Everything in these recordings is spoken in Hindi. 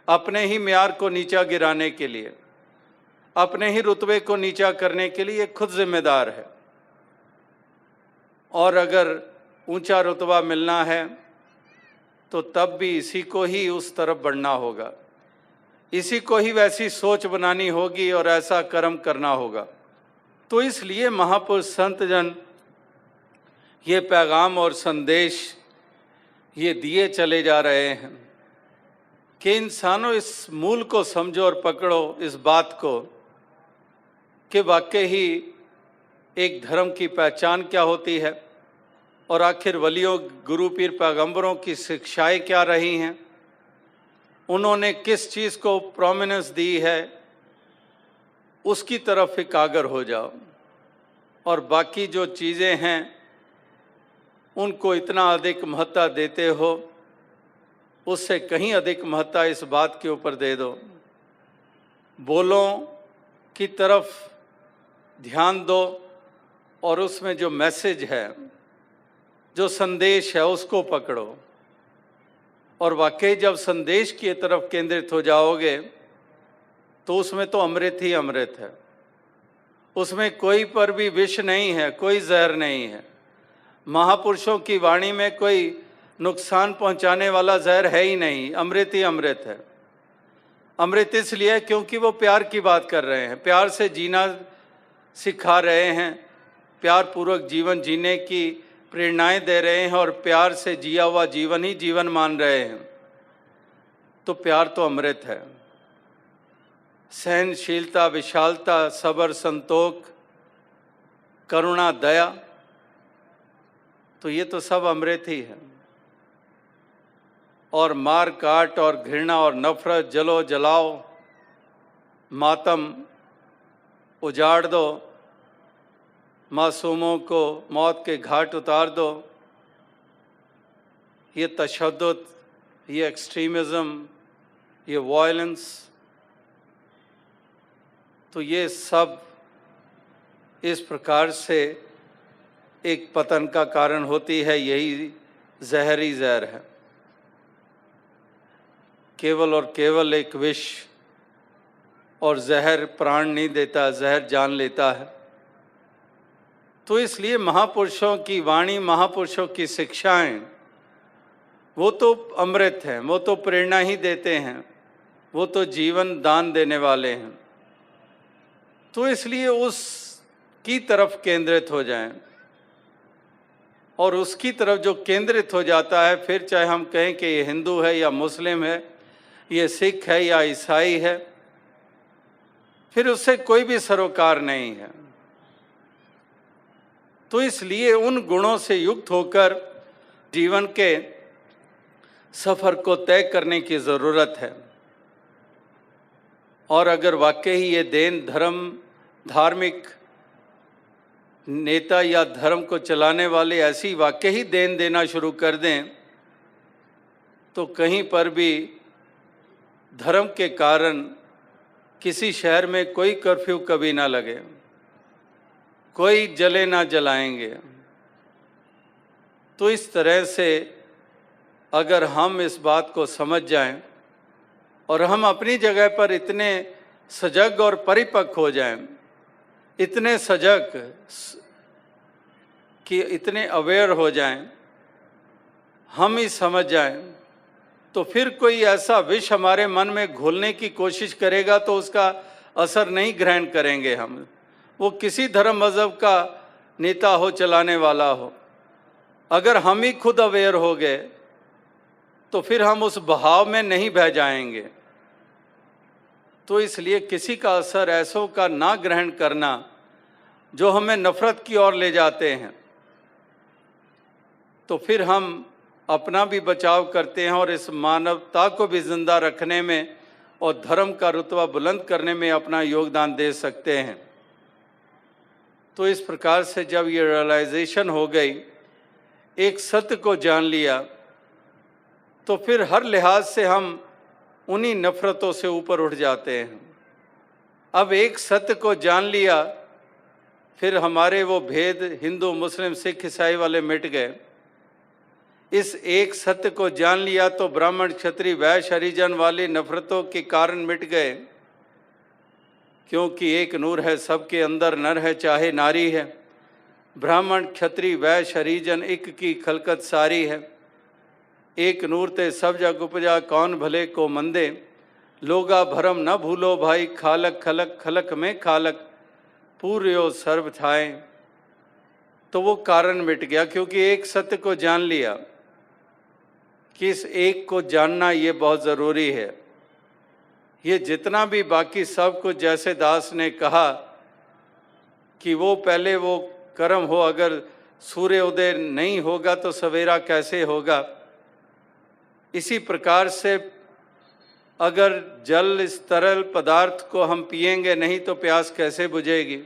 अपने ही म्यार को नीचा गिराने के लिए, अपने ही रुतबे को नीचा करने के लिए खुद जिम्मेदार है। और अगर ऊंचा रुतबा मिलना है तो तब भी इसी को ही उस तरफ बढ़ना होगा, इसी को ही वैसी सोच बनानी होगी और ऐसा कर्म करना होगा। तो इसलिए महापुरुष संत जन ये पैगाम और संदेश ये दिए चले जा रहे हैं कि इंसानों इस मूल को समझो और पकड़ो इस बात को कि वाकई ही एक धर्म की पहचान क्या होती है और आखिर वलियों, गुरु, पीर, पैगंबरों की शिक्षाएं क्या रही हैं, उन्होंने किस चीज़ को प्रोमिनेंस दी है, उसकी तरफ एकाग्र हो जाओ। और बाकी जो चीज़ें हैं उनको इतना अधिक महत्ता देते हो, उससे कहीं अधिक महत्ता इस बात के ऊपर दे दो, बोलों की तरफ ध्यान दो और उसमें जो मैसेज है, जो संदेश है, उसको पकड़ो। और वाकई जब संदेश की तरफ केंद्रित हो जाओगे तो उसमें तो अमृत ही अमृत है, उसमें कोई पर भी विष नहीं है, कोई जहर नहीं है। महापुरुषों की वाणी में कोई नुकसान पहुंचाने वाला जहर है ही नहीं, अमृत ही अमृत है। अमृत इसलिए क्योंकि वो प्यार की बात कर रहे हैं, प्यार से जीना सिखा रहे हैं, प्यार पूर्वक जीवन जीने की प्रेरणाएं दे रहे हैं और प्यार से जिया हुआ जीवन ही जीवन मान रहे हैं। तो प्यार तो अमृत है। सहनशीलता, विशालता, सब्र, संतोख, करुणा, दया, तो ये तो सब अमृत ही है। और मार काट और घृणा और नफरत, जलो जलाओ, मातम उजाड़ दो, मासूमों को मौत के घाट उतार दो, ये तशद्दुद, ये एक्सट्रीमिज़म, ये वायलेंस, तो ये सब इस प्रकार से एक पतन का कारण होती है। यही जहरी जहर है, केवल और केवल एक विष, और जहर प्राण नहीं देता, जहर जान लेता है। तो इसलिए महापुरुषों की वाणी, महापुरुषों की शिक्षाएं, वो तो अमृत हैं, वो तो प्रेरणा ही देते हैं, वो तो जीवन दान देने वाले हैं। तो इसलिए उसकी तरफ केंद्रित हो जाएं, और उसकी तरफ जो केंद्रित हो जाता है, फिर चाहे हम कहें कि ये हिंदू है या मुस्लिम है, ये सिख है या ईसाई है, फिर उससे कोई भी सरोकार नहीं है। तो इसलिए उन गुणों से युक्त होकर जीवन के सफ़र को तय करने की ज़रूरत है। और अगर वाकई ये देन धर्म, धार्मिक नेता या धर्म को चलाने वाले ऐसी वाकई ही देन देना शुरू कर दें, तो कहीं पर भी धर्म के कारण किसी शहर में कोई कर्फ्यू कभी ना लगे, कोई जले ना जलाएंगे। तो इस तरह से अगर हम इस बात को समझ जाएं और हम अपनी जगह पर इतने सजग और परिपक्व हो जाएं, इतने सजग कि इतने अवेयर हो जाएं, हम ही समझ जाएं, तो फिर कोई ऐसा विष हमारे मन में घोलने की कोशिश करेगा तो उसका असर नहीं ग्रहण करेंगे हम। वो किसी धर्म मज़हब का नेता हो, चलाने वाला हो, अगर हम ही खुद अवेयर हो गए तो फिर हम उस बहाव में नहीं बह जाएंगे। तो इसलिए किसी का असर ऐसों का ना ग्रहण करना जो हमें नफ़रत की ओर ले जाते हैं, तो फिर हम अपना भी बचाव करते हैं और इस मानवता को भी जिंदा रखने में और धर्म का रुतबा बुलंद करने में अपना योगदान दे सकते हैं। तो इस प्रकार से जब ये रियलाइजेशन हो गई, एक सत्य को जान लिया, तो फिर हर लिहाज से हम उन्हीं नफ़रतों से ऊपर उठ जाते हैं। अब एक सत्य को जान लिया, फिर हमारे वो भेद हिंदू, मुस्लिम, सिख, ईसाई वाले मिट गए। इस एक सत्य को जान लिया तो ब्राह्मण क्षत्रिय वैश्य हरिजन वाली नफरतों के कारण मिट गए, क्योंकि एक नूर है सबके अंदर, नर है चाहे नारी है। ब्राह्मण क्षत्रिय वैश्य हरिजन एक की खलकत सारी है। एक नूर ते सब जग उपजा, कौन भले को मंदे। लोगा भरम न भूलो भाई, खालक खलक खलक में खालक, पूर्यो सर्व थाए। तो वो कारण मिट गया, क्योंकि एक सत्य को जान लिया कि इस एक को जानना ये बहुत ज़रूरी है। ये जितना भी बाकी सब कुछ, जैसे दास ने कहा कि वो पहले वो कर्म हो, अगर सूर्य उदय नहीं होगा तो सवेरा कैसे होगा। इसी प्रकार से अगर जल इस तरल पदार्थ को हम पिएंगे नहीं तो प्यास कैसे बुझेगी।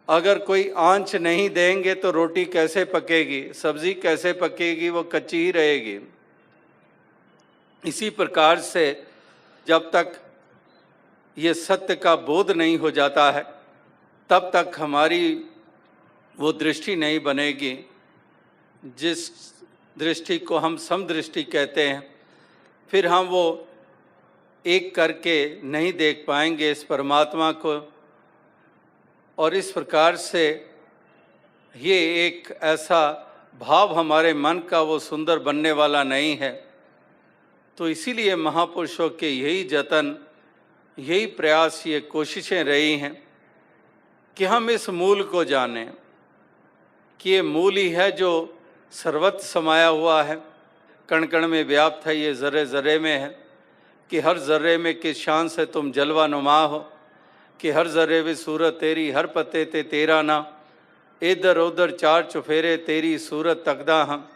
अगर कोई आंच नहीं देंगे तो रोटी कैसे पकेगी, सब्जी कैसे पकेगी, वो कच्ची ही रहेगी। इसी प्रकार से जब तक ये सत्य का बोध नहीं हो जाता है तब तक हमारी वो दृष्टि नहीं बनेगी, जिस दृष्टि को हम समदृष्टि कहते हैं। फिर हम वो एक करके नहीं देख पाएंगे इस परमात्मा को। और इस प्रकार से ये एक ऐसा भाव हमारे मन का वो सुंदर बनने वाला नहीं है। तो इसीलिए महापुरुषों के यही जतन, यही प्रयास, ये कोशिशें रही हैं कि हम इस मूल को जानें कि ये मूल ही है जो सर्वत्र समाया हुआ है, कण कण में व्याप्त है, ये ज़र्रे ज़र्रे में है, कि हर ज़र्रे में किस शान से तुम जलवा नुमा हो, कि हर ज़र्रे में सूरत तेरी, हर पत्ते ते तेरा नाम, इधर उधर चार चुफेरे तेरी सूरत तकदा हम,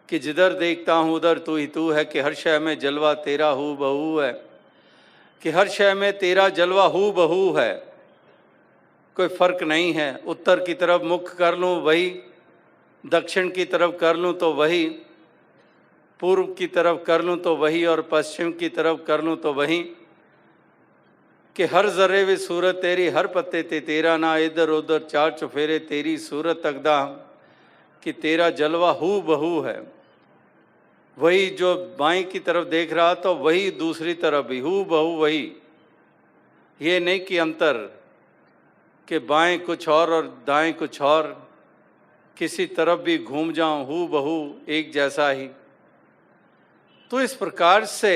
कि जिधर देखता हूँ उधर तू ही तू है, कि हर शय में जलवा तेरा हू बहू है, कि हर शय में तेरा जलवा हू बहू है, कोई फ़र्क नहीं है। उत्तर की तरफ मुख कर लूँ वही, दक्षिण की तरफ कर लूँ तो वही, पूर्व की तरफ कर लूँ तो वही, और पश्चिम की तरफ कर लूँ तो वही, कि हर ज़र्रे में सूरत तेरी, हर पत्ते ते तेरा ना, इधर उधर चार चुफेरे तेरी सूरत तकदा हम, कि तेरा जलवा हू बहू है। वही जो बाएं की तरफ देख रहा तो वही दूसरी तरफ भी हू बहू वही। ये नहीं कि अंतर, कि बाएं कुछ और दाएं कुछ और, किसी तरफ भी घूम जाऊं हू बहू एक जैसा ही। तो इस प्रकार से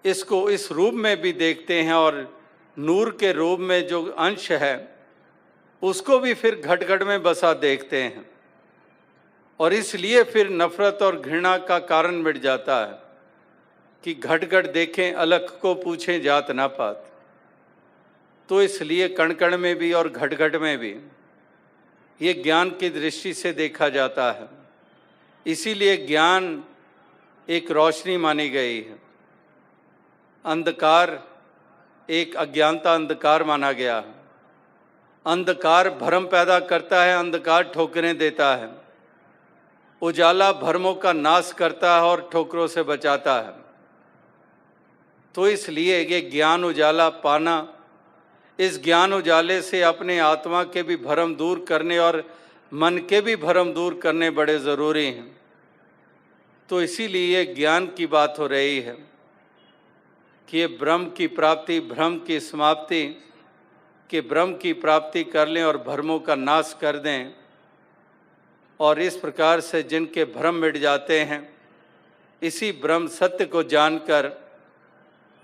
इसको इस रूप में भी देखते हैं, और नूर के रूप में जो अंश है उसको भी फिर घट घट में बसा देखते हैं, और इसलिए फिर नफरत और घृणा का कारण मिट जाता है कि घट घट देखें अलग को पूछें जात ना पात। तो इसलिए कण कण में भी और घट घट में भी ये ज्ञान की दृष्टि से देखा जाता है। इसीलिए ज्ञान एक रोशनी मानी गई है, अंधकार एक अज्ञानता अंधकार माना गया है। अंधकार भ्रम पैदा करता है, अंधकार ठोकरें देता है। उजाला भ्रमों का नाश करता है और ठोकरों से बचाता है। तो इसलिए ये ज्ञान उजाला पाना, इस ज्ञान उजाले से अपने आत्मा के भी भ्रम दूर करने और मन के भी भ्रम दूर करने बड़े ज़रूरी हैं। तो इसीलिए ज्ञान की बात हो रही है कि ये ब्रह्म की प्राप्ति, भ्रम की समाप्ति, कि ब्रह्म की प्राप्ति कर लें और भ्रमों का नाश कर दें। और इस प्रकार से जिनके भ्रम मिट जाते हैं, इसी ब्रह्म सत्य को जानकर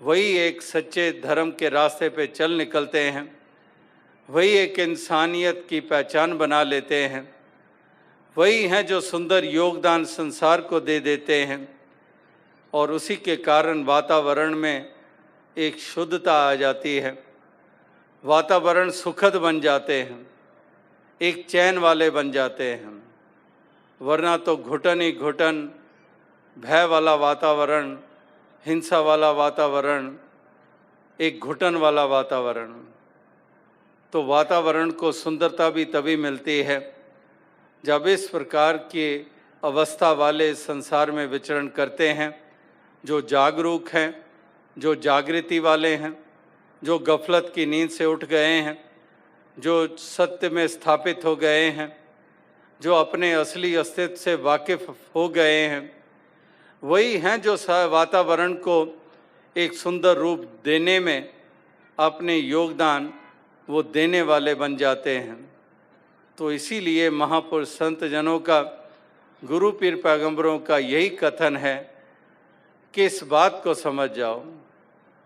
वही एक सच्चे धर्म के रास्ते पे चल निकलते हैं, वही एक इंसानियत की पहचान बना लेते हैं, वही हैं जो सुंदर योगदान संसार को दे देते हैं। और उसी के कारण वातावरण में एक शुद्धता आ जाती है, वातावरण सुखद बन जाते हैं, एक चैन वाले बन जाते हैं। वरना तो घुटन ही घुटन, भय वाला वातावरण, हिंसा वाला वातावरण, एक घुटन वाला वातावरण। तो वातावरण को सुंदरता भी तभी मिलती है जब इस प्रकार की अवस्था वाले संसार में विचरण करते हैं, जो जागरूक हैं, जो जागृति वाले हैं, जो गफलत की नींद से उठ गए हैं, जो सत्य में स्थापित हो गए हैं, जो अपने असली अस्तित्व से वाकिफ हो गए हैं, वही हैं जो वातावरण को एक सुंदर रूप देने में अपने योगदान वो देने वाले बन जाते हैं। तो इसीलिए महापुरुष संत जनों का, गुरु पीर पैगंबरों का यही कथन है कि इस बात को समझ जाओ।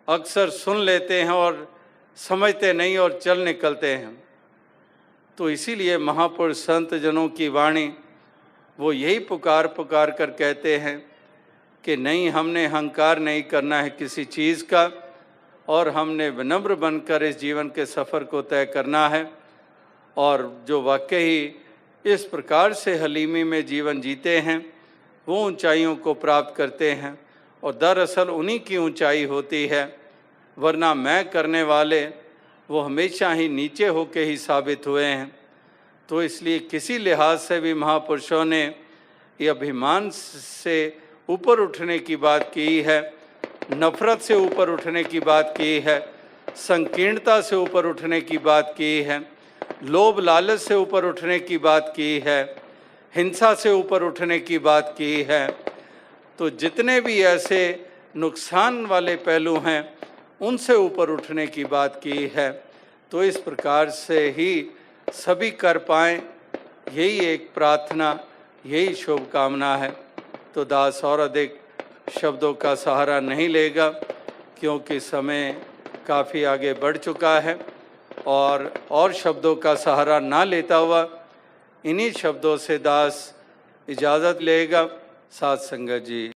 अक्सर सुन लेते हैं और समझते नहीं और चल निकलते हैं। तो इसीलिए महापुरुष संत जनों की वाणी वो यही पुकार पुकार कर कहते हैं कि नहीं, हमने अहंकार नहीं करना है किसी चीज़ का, और हमने विनम्र बनकर इस जीवन के सफ़र को तय करना है। और जो वाकई इस प्रकार से हलीमी में जीवन जीते हैं वो ऊंचाइयों को प्राप्त करते हैं, और दरअसल उन्हीं की ऊंचाई होती है, वरना मैं करने वाले वो हमेशा ही नीचे होके ही साबित हुए हैं। तो इसलिए किसी लिहाज से भी महापुरुषों ने ये अभिमान से ऊपर उठने की बात की है, नफ़रत से ऊपर उठने की बात की है, संकीर्णता से ऊपर उठने की बात की है, लोभ लालच से ऊपर उठने की बात की है, हिंसा से ऊपर उठने की बात की है। तो जितने भी ऐसे नुकसान वाले पहलू हैं उनसे ऊपर उठने की बात की है। तो इस प्रकार से ही सभी कर पाएँ, यही एक प्रार्थना, यही शुभकामना है। तो दास और अधिक शब्दों का सहारा नहीं लेगा, क्योंकि समय काफ़ी आगे बढ़ चुका है, और शब्दों का सहारा ना लेता हुआ इन्हीं शब्दों से दास इजाज़त लेगा। साथ संगत जी।